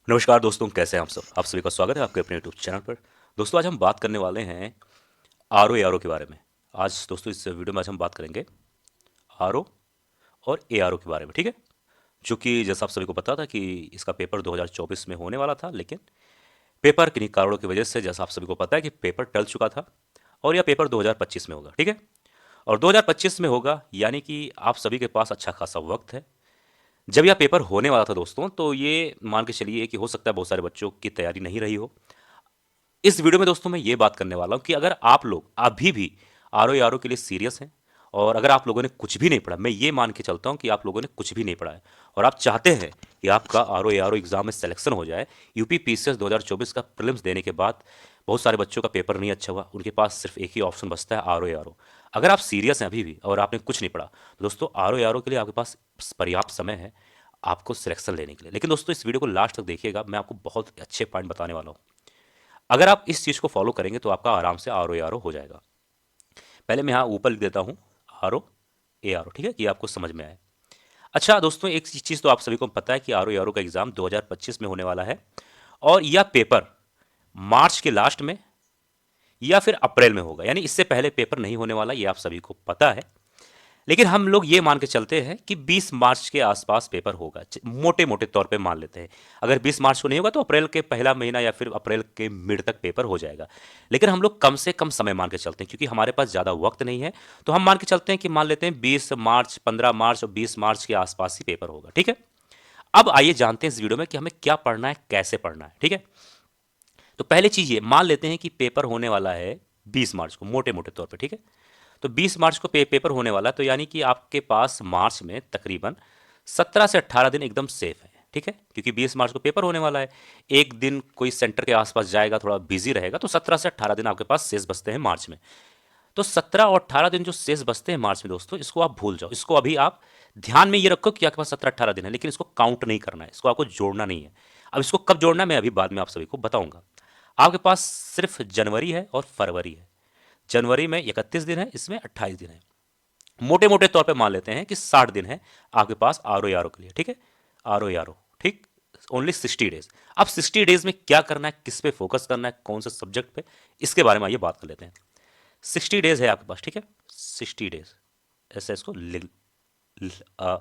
नमस्कार दोस्तों, कैसे हैं आप सब? आप सभी का स्वागत है आपके अपने यूट्यूब चैनल पर। दोस्तों, आज हम बात करने वाले हैं आर ओ के बारे में। आज दोस्तों इस वीडियो में आज हम बात करेंगे आर ओ और ए आर ओ के बारे में, ठीक है? जो कि जैसा आप सभी को पता था कि इसका पेपर 2024 में होने वाला था, लेकिन पेपर किन्हीं कारणों की वजह से, जैसा आप सभी को पता है, कि पेपर टल चुका था और यह पेपर 2025 में होगा, ठीक है? और 2025 में होगा यानी कि आप सभी के पास अच्छा खासा वक्त है। जब यह पेपर होने वाला था दोस्तों, तो ये मान के चलिए कि हो सकता है बहुत सारे बच्चों की तैयारी नहीं रही हो। इस वीडियो में दोस्तों मैं ये बात करने वाला हूं कि अगर आप लोग अभी भी आर ओ के लिए सीरियस हैं और अगर आप लोगों ने कुछ भी नहीं पढ़ा, मैं ये मान के चलता हूं कि आप लोगों ने कुछ भी नहीं पढ़ा है और आप चाहते हैं कि आपका आर ओ एग्जाम में सिलेक्शन हो जाए, यूपी पीसीएस 2024 का प्रीलिम्स देने के बाद बहुत सारे बच्चों का पेपर नहीं अच्छा हुआ, उनके पास सिर्फ एक ही ऑप्शन बचता है आर ओ। अगर आप सीरियस हैं अभी भी और आपने कुछ नहीं पढ़ा, तो दोस्तों आर ओ के लिए आपके पास पर्याप्त समय है आपको सिलेक्शन लेने के लिए। लेकिन दोस्तों इस वीडियो को लास्ट तक देखिएगा, मैं आपको बहुत अच्छे पॉइंट बताने वाला हूँ। अगर आप इस चीज़ को फॉलो करेंगे तो आपका आराम से आर ओ हो जाएगा। पहले मैं यहाँ ऊपर लिख देता हूँ आर ओ, ठीक है, कि आपको समझ में आए। अच्छा दोस्तों, एक चीज़ तो आप सभी को पता है कि आर ओ का एग्ज़ाम 2025 में होने वाला है और यह पेपर मार्च के लास्ट में या फिर अप्रैल में होगा, यानी इससे पहले पेपर नहीं होने वाला, ये आप सभी को पता है। लेकिन हम लोग ये मान के चलते हैं कि 20 मार्च के आसपास पेपर होगा, मोटे मोटे तौर पे मान लेते हैं। अगर 20 मार्च को नहीं होगा तो अप्रैल के पहला महीना या फिर अप्रैल के मिड तक पेपर हो जाएगा। लेकिन हम लोग कम से कम समय मान के चलते हैं क्योंकि हमारे पास ज़्यादा वक्त नहीं है। तो हम मान के चलते हैं कि मान लेते हैं 20 मार्च, 15 मार्च और 20 मार्च के आसपास ही पेपर होगा, ठीक है? अब आइए जानते हैं इस वीडियो में कि हमें क्या पढ़ना है, कैसे पढ़ना है, ठीक है? तो पहले चीज़ ये मान लेते हैं कि पेपर होने वाला है 20 मार्च को, मोटे मोटे तौर पर, ठीक है? तो 20 मार्च को पेपर होने वाला है, तो यानी कि आपके पास मार्च में तकरीबन 17 से 18 दिन एकदम सेफ है, ठीक है? क्योंकि 20 मार्च को पेपर होने वाला है। एक दिन कोई सेंटर के आसपास जाएगा, थोड़ा बिजी रहेगा, तो 17 से 18 दिन आपके पास शेष बचते हैं मार्च में। तो 17 और 18 दिन जो शेष बचते हैं मार्च में दोस्तों, इसको आप भूल जाओ। इसको अभी आप ध्यान में ये रखो कि आपके पास 17-18 दिन है, लेकिन इसको काउंट नहीं करना है, इसको आपको जोड़ना नहीं है। अब इसको कब जोड़ना है मैं अभी बाद में आप सभी को बताऊंगा। आपके पास सिर्फ जनवरी है और फरवरी है। जनवरी में 31 दिन है, इसमें 28 दिन है। मोटे मोटे तौर पे मान लेते हैं कि 60 दिन है आपके पास आर ओ के लिए, ठीक है? आर ओ, ठीक, ओनली 60 डेज। अब 60 डेज में क्या करना है, किस पे फोकस करना है, कौन से सब्जेक्ट पे, इसके बारे में आइए बात कर लेते हैं। 60 डेज है आपके पास, ठीक है? 60 डेज, ऐसे इसको आ,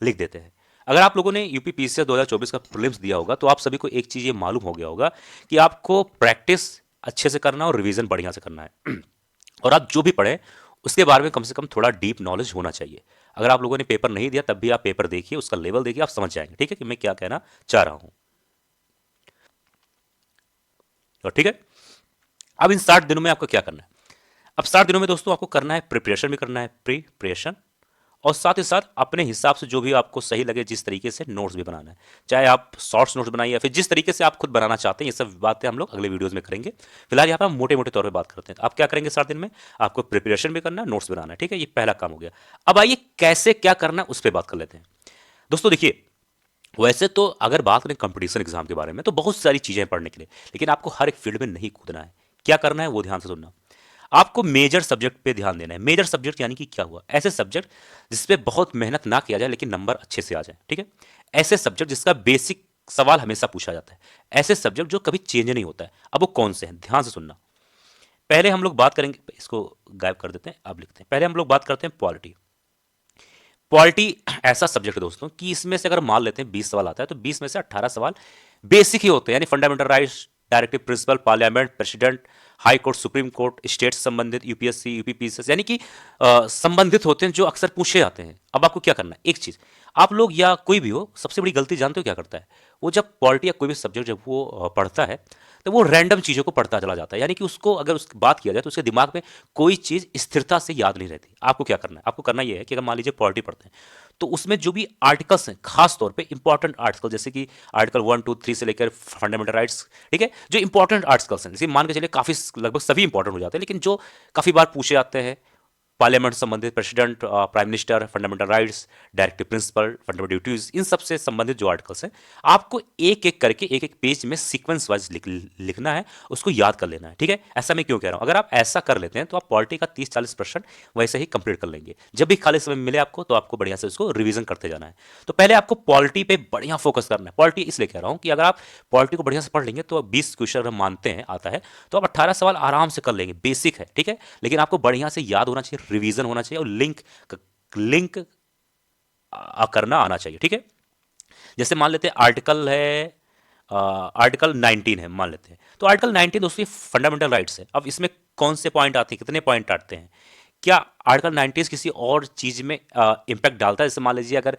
लिख देते हैं। अगर आप लोगों ने यूपी पीसीएस 2024 का प्रीलिम्स दिया होगा तो आप सभी को एक चीज़ ये मालूम हो गया होगा कि आपको प्रैक्टिस अच्छे से करना और रिवीजन बढ़िया से करना है। और आप जो भी पढ़ें उसके बारे में कम से कम थोड़ा डीप नॉलेज होना चाहिए। अगर आप लोगों ने पेपर नहीं दिया तब भी आप पेपर देखिए, उसका लेवल देखिए, आप समझ जाएंगे, ठीक है, कि मैं क्या कहना चाह रहा हूं। और ठीक है, अब इन 60 दिनों में आपको क्या करना है? अब 60 दिनों में दोस्तों आपको करना है प्रिपरेशन भी करना है, प्रिपरेशन, और साथ ही साथ अपने हिसाब से जो भी आपको सही लगे जिस तरीके से नोट्स भी बनाना है। चाहे आप शॉर्ट्स नोट्स बनाइए या फिर जिस तरीके से आप खुद बनाना चाहते हैं, ये सब बातें हम लोग अगले वीडियोस में करेंगे। फिलहाल यहाँ पर हम मोटे मोटे तौर पे बात करते हैं। आप क्या करेंगे 60 दिन में? आपको प्रिपरेशन भी करना है, नोट्स बनाना है, ठीक है? ये पहला काम हो गया। अब आइए कैसे क्या करना है उस पर बात कर लेते हैं। दोस्तों देखिए, वैसे तो अगर बात करें कंपटीशन एग्जाम के बारे में तो बहुत सारी चीजें हैं पढ़ने के लिए, लेकिन आपको हर एक फील्ड में नहीं कूदना है। क्या करना है वो ध्यान से सुनना। आपको मेजर सब्जेक्ट पे ध्यान देना है। मेजर सब्जेक्ट यानी कि क्या हुआ? ऐसे सब्जेक्ट जिसपे बहुत मेहनत ना किया जाए लेकिन नंबर अच्छे से आ जाए, ठीक है? ऐसे सब्जेक्ट जिसका बेसिक सवाल हमेशा पूछा जाता है। ऐसे सब्जेक्ट जो कभी चेंज नहीं होता है। अब वो कौन से हैं, ध्यान से सुनना। पहले हम लोग बात करेंगे, इसको गायब कर देते हैं, अब लिखते हैं। पहले हम लोग बात करते हैं पॉलिटी। पॉलिटी ऐसा सब्जेक्ट है दोस्तों कि इसमें से अगर मान लेते हैं 20 सवाल आता है तो 20 में से 18 सवाल बेसिक ही होते हैं, यानी fundamental rights, directive principal, parliament, president, high court, supreme court, state से संबंधित, यूपीएससी, यूपीपीसीएस, यानी कि संबंधित होते हैं, जो अक्सर पूछे जाते हैं। अब आपको क्या करना है, एक चीज, आप लोग या कोई भी हो, सबसे बड़ी गलती जानते हो क्या करता है? वो जब पॉलिटी या कोई भी सब्जेक्ट जब वो पढ़ता है तो वो रैंडम चीज़ों को पढ़ता चला जाता है, यानी कि उसको अगर उसकी बात किया जाए तो उसके दिमाग में कोई चीज़ स्थिरता से याद नहीं रहती। आपको क्या करना है? आपको करना ये है कि अगर मान लीजिए पॉलिटी पढ़ते हैं तो उसमें जो भी आर्टिकल्स हैं, खास तौर पे इंपॉर्टेंट आर्टिकल, जैसे कि आर्टिकल 1, 2, 3 से लेकर फंडामेंटल राइट्स, ठीक है, जो इंपॉर्टेंट आर्टिकल्स हैं, जैसे मान के चलिए काफ़ी लगभग सभी इंपॉर्टेंट हो जाते हैं, लेकिन जो काफ़ी बार पूछे जाते हैं, पार्लियामेंट से संबंधित, president, prime minister, fundamental rights, directive principle, fundamental duties, इन सब से संबंधित जो आर्टिकल्स हैं आपको एक एक करके एक एक पेज में सीक्वेंस वाइज लिखना है, उसको याद कर लेना है। ठीक है, ऐसा मैं क्यों कह रहा हूं, अगर आप ऐसा कर लेते हैं तो आप पॉलिटी का 30-40% वैसे ही कंप्लीट कर लेंगे। जब भी खाली समय मिले आपको तो आपको बढ़िया से उसको रिवीजन करते जाना है। तो पहले आपको पॉलिटी पे बढ़िया फोकस करना है। पॉलिटी इसलिए कह रहा हूं कि अगर आप पॉलिटी को बढ़िया से पढ़ लेंगे तो 20 क्वेश्चन हम मानते हैं आता है, तो आप 18 सवाल आराम से कर लेंगे, बेसिक है। ठीक है, लेकिन आपको बढ़िया से याद होना चाहिए, रिवीजन होना चाहिए और लिंक करना आना चाहिए। ठीक है, जैसे मान लेते हैं आर्टिकल है, आर्टिकल 19 है मान लेते हैं, तो आर्टिकल 19 दोस्तों ये फंडामेंटल राइट्स है। अब इसमें कौन से पॉइंट आते हैं, कितने पॉइंट आते हैं, क्या आर्टिकल 19 किसी और चीज में इंपैक्ट डालता है? जैसे मान लीजिए अगर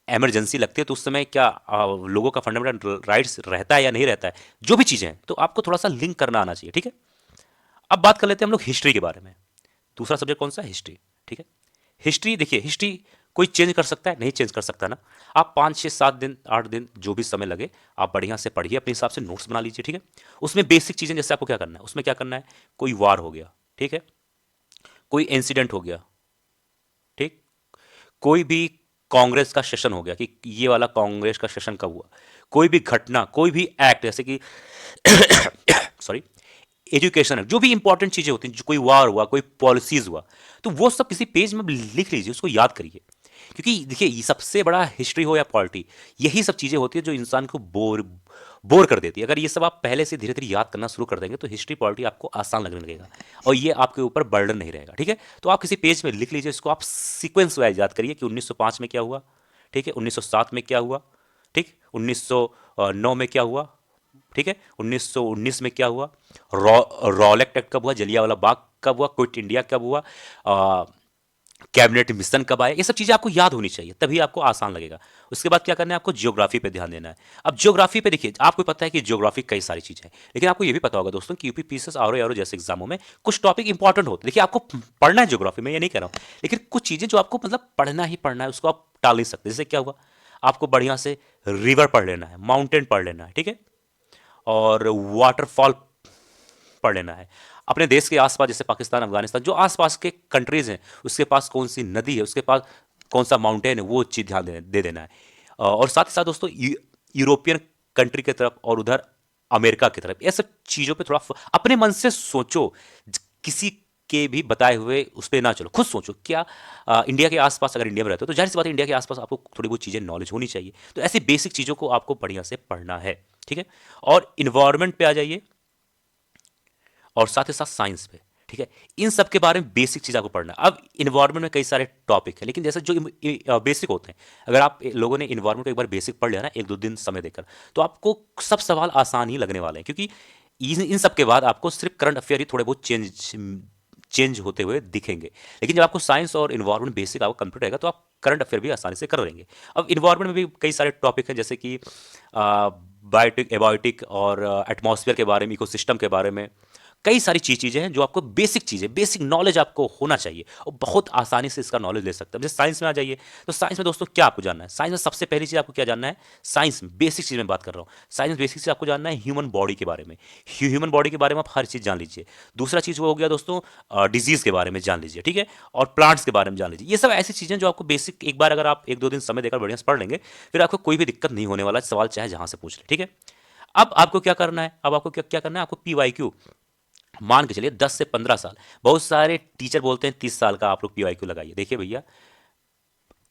इमरजेंसी लगती है तो उस समय क्या लोगों का फंडामेंटल राइट्स रहता है या नहीं रहता है, जो भी चीजें हैं, तो आपको थोड़ा सा लिंक करना आना चाहिए। ठीक है, अब बात कर लेते हैं हम लोग हिस्ट्री के बारे में। दूसरा सब्जेक्ट कौन सा है? हिस्ट्री। ठीक है, हिस्ट्री देखिए, हिस्ट्री कोई चेंज कर सकता है? नहीं चेंज कर सकता ना। आप 5 6 7 दिन 8 दिन जो भी समय लगे आप बढ़िया से पढ़िए, अपने हिसाब से नोट्स बना लीजिए। ठीक है, उसमें बेसिक चीजें जैसे आपको क्या करना है, उसमें क्या करना है, कोई वार हो गया, ठीक है, कोई इंसिडेंट हो गया, ठीक, कोई भी कांग्रेस का सेशन हो गया कि ये वाला कांग्रेस का सेशन कब हुआ, कोई भी घटना, कोई भी एक्ट, जैसे कि सॉरी, एजुकेशन है, जो भी इंपॉर्टेंट चीजें होती हैं, जो कोई वार हुआ, कोई पॉलिसीज हुआ, तो वो सब किसी पेज में लिख लीजिए, उसको याद करिए। क्योंकि देखिए ये सबसे बड़ा हिस्ट्री हो या पॉलिटी, यही सब चीजें होती है जो इंसान को बोर बोर कर देती है। अगर ये सब आप पहले से धीरे धीरे याद करना शुरू कर देंगे तो हिस्ट्री पॉलिटी आपको आसान लगने लगेगा और ये आपके ऊपर बर्डन नहीं रहेगा। ठीक है, तो आप किसी पेज में लिख लीजिए, इसको आप सीक्वेंस वाइज याद करिए कि 1905 में क्या हुआ, ठीक है, 1907 में क्या हुआ, ठीक, 1909 में क्या हुआ, ठीक है, 1919 में क्या हुआ, रॉलेट एक्ट कब हुआ, जलियांवाला बाग कब हुआ, क्विट इंडिया कब हुआ, कैबिनेट मिशन कब आया, ये सब चीजें आपको याद होनी चाहिए, तभी आपको आसान लगेगा। उसके बाद क्या करना है, आपको जियोग्राफी पे ध्यान देना है। अब जियोग्राफी पे देखिए, आपको पता है कि जियोग्राफी कई सारी चीजें हैं, लेकिन आपको ये भी पता होगा दोस्तों कि यूपी पीसीएस आरओ जैसे एग्जामों में कुछ टॉपिक इंपॉर्टेंट होते हैं। देखिए आपको पढ़ना है जियोग्राफी में, ये नहीं कह रहा हूं, लेकिन कुछ चीजें जो आपको मतलब पढ़ना ही पढ़ना है, उसको आप टाल नहीं सकते। जैसे क्या हुआ, आपको बढ़िया से रिवर पढ़ लेना है, माउंटेन पढ़ लेना है, ठीक है, और वाटरफॉल पढ़ लेना है। अपने देश के आसपास जैसे पाकिस्तान, अफगानिस्तान, जो आसपास के कंट्रीज हैं, उसके पास कौन सी नदी है, उसके पास कौन सा माउंटेन है, वो चीज ध्यान दे देना है। और साथ ही साथ दोस्तों यूरोपियन कंट्री की तरफ और उधर अमेरिका की तरफ, ये सब चीजों पे थोड़ा अपने मन से सोचो, किसी के भी बताए हुए उस पर ना चलो, खुद सोचो क्या इंडिया के आसपास, अगर इंडिया में रहते हो तो जाहिर सी बात है इंडिया के आसपास आपको थोड़ी बहुत चीजें नॉलेज होनी चाहिए। तो ऐसी बेसिक चीजों को आपको बढ़िया से पढ़ना है। ठीक है, और इन्वायरमेंट पे आ जाइए और साथ ही साथ साइंस पे। ठीक है, इन सब के बारे में बेसिक चीज आपको पढ़ना है। अब इन्वायरमेंट में कई सारे टॉपिक है, लेकिन जैसे जो बेसिक होते हैं, अगर आप लोगों ने इन्वायरमेंट को एक बार बेसिक पढ़ लिया ना, 1 2 दिन समय देकर, तो आपको सब सवाल आसान ही लगने वाले हैं। क्योंकि इन सब के बाद आपको सिर्फ करंट अफेयर ही थोड़े बहुत चेंज होते हुए दिखेंगे। लेकिन जब आपको साइंस और इन्वायरमेंट बेसिक आपको कंप्लीट रहेगा तो आप करंट अफेयर भी आसानी से कर लेंगे। अब इन्वायरमेंट में भी कई सारे टॉपिक हैं, जैसे कि बायोटिक, एबायोटिक और एटमॉस्फेयर के बारे में, इकोसिस्टम के बारे में, कई सारी चीजें हैं जो आपको बेसिक चीजें, बेसिक नॉलेज आपको होना चाहिए और बहुत आसानी से इसका नॉलेज ले सकते हैं। जैसे साइंस में आ जाइए, तो साइंस में दोस्तों क्या आपको जानना है, साइंस में सबसे पहली चीज आपको क्या जानना है, साइंस में बेसिक चीज में बात कर रहा हूँ, साइंस में बेसिक चीज आपको जानना है ह्यूमन बॉडी के बारे में। ह्यूमन बॉडी के बारे में आप हर चीज जान लीजिए। दूसरा चीज वो हो गया दोस्तों, डिजीज के बारे में जान लीजिए, ठीक है, और प्लांट्स के बारे में जान लीजिए। ये सब ऐसी चीजें जो आपको बेसिक, एक बार अगर आप 1 2 दिन समय देकर बढ़िया से पढ़ लेंगे, फिर आपको कोई भी दिक्कत नहीं होने वाला, सवाल चाहे जहां से पूछ ले। ठीक है, अब आपको क्या करना है, अब आपको क्या क्या करना है, आपको पीवाईक्यू मान के चलिए 10 से 15 साल, बहुत सारे टीचर बोलते हैं 30 साल का आप लोग पीवाईक्यू लगाइए। देखिए भैया,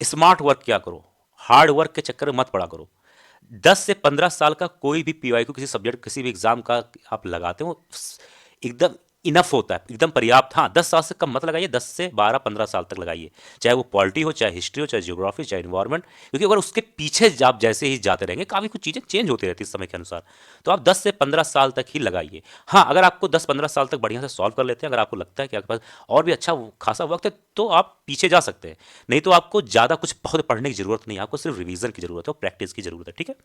स्मार्ट वर्क क्या करो, हार्ड वर्क के चक्कर में मत पड़ा करो। 10 से 15 साल का कोई भी पीवाईक्यू किसी सब्जेक्ट, किसी भी एग्जाम का आप लगाते हो, एकदम इनफ होता है, एकदम पर्याप्त। हाँ, 10 साल से कम मत लगाइए, 10 से 12 15 साल तक लगाइए, चाहे वो पॉलिटी हो, चाहे हिस्ट्री हो, चाहे जियोग्राफी, चाहे इन्वायरमेंट। क्योंकि अगर उसके पीछे आप जैसे ही जाते रहेंगे, काफ़ी कुछ चीज़ें चेंज होती रहती है समय के अनुसार, तो आप 10 से 15 साल तक ही लगाइए। हाँ, अगर आपको 10 15 साल तक बढ़िया से सॉल्व कर लेते हैं, अगर आपको लगता है कि आपके पास और भी अच्छा खासा वक्त है, तो आप पीछे जा सकते हैं। नहीं तो आपको ज़्यादा कुछ बहुत पढ़ने की जरूरत नहीं है, आपको सिर्फ रिवीजन की जरूरत है और प्रैक्टिस की जरूरत है। ठीक है,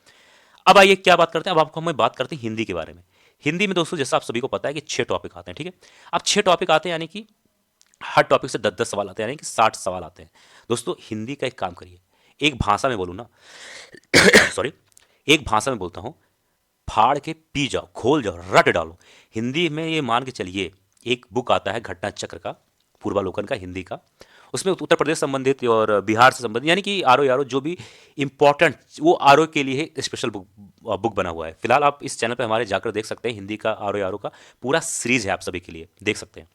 अब आइए क्या बात करते हैं, अब आपको हमें बात करते हैं हिंदी के बारे में। हिंदी में दोस्तों जैसा आप सभी को पता है कि 6 टॉपिक आते हैं। ठीक है, अब 6 टॉपिक आते हैं, यानी कि हर टॉपिक से 10 10 सवाल आते हैं, यानी कि 60 सवाल आते हैं। दोस्तों हिंदी का एक काम करिए, एक भाषा में बोलूँ ना, सॉरी, एक भाषा में बोलता हूँ, फाड़ के पी जाओ, घोल जाओ, रट डालो। हिंदी में ये मान के चलिए, एक बुक आता है घटना चक्र का, पूर्वालोकन का हिंदी का। उसमें उत्तर प्रदेश संबंधित और बिहार से संबंधित यानी कि आर ओ यारो जो भी इंपॉर्टेंट वो आर ओ के लिए स्पेशल बुक बना हुआ है। फिलहाल आप इस चैनल पे हमारे जाकर देख सकते हैं, हिंदी का आर ओ यारो का पूरा सीरीज है, आप सभी के लिए देख सकते हैं।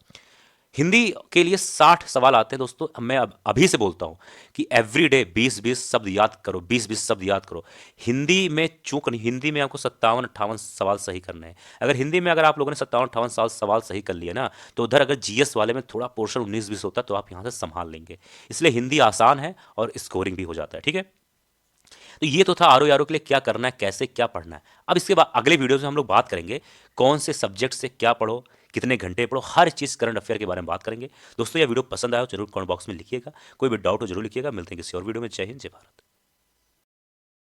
हिंदी के लिए 60 सवाल आते हैं दोस्तों। मैं अब अभी से बोलता हूं कि एवरी डे 20-20 शब्द याद करो, 20-20 शब्द याद करो। हिंदी में चूक नहीं, हिंदी में आपको 57-58 सवाल सही करने हैं। अगर हिंदी में अगर आप लोगों ने 57-58 सवाल सही कर लिए ना, तो उधर अगर जीएस वाले में थोड़ा पोर्शन 19-20 होता तो आप यहां से संभाल लेंगे। इसलिए हिंदी आसान है और स्कोरिंग भी हो जाता है, ठीक है। तो ये तो था आर ओ यारो के लिए क्या करना है, कैसे क्या पढ़ना है। अब इसके बाद अगले वीडियो में हम लोग बात करेंगे कौन से सब्जेक्ट से क्या पढ़ो, कितने घंटे पढ़ो, हर चीज करंट अफेयर के बारे में बात करेंगे। दोस्तों, यह वीडियो पसंद आया हो जरूर कमेंट बॉक्स में लिखिएगा, कोई भी डाउट हो जरूर लिखिएगा। मिलते हैं किसी और वीडियो में। जय हिंद, जय भारत।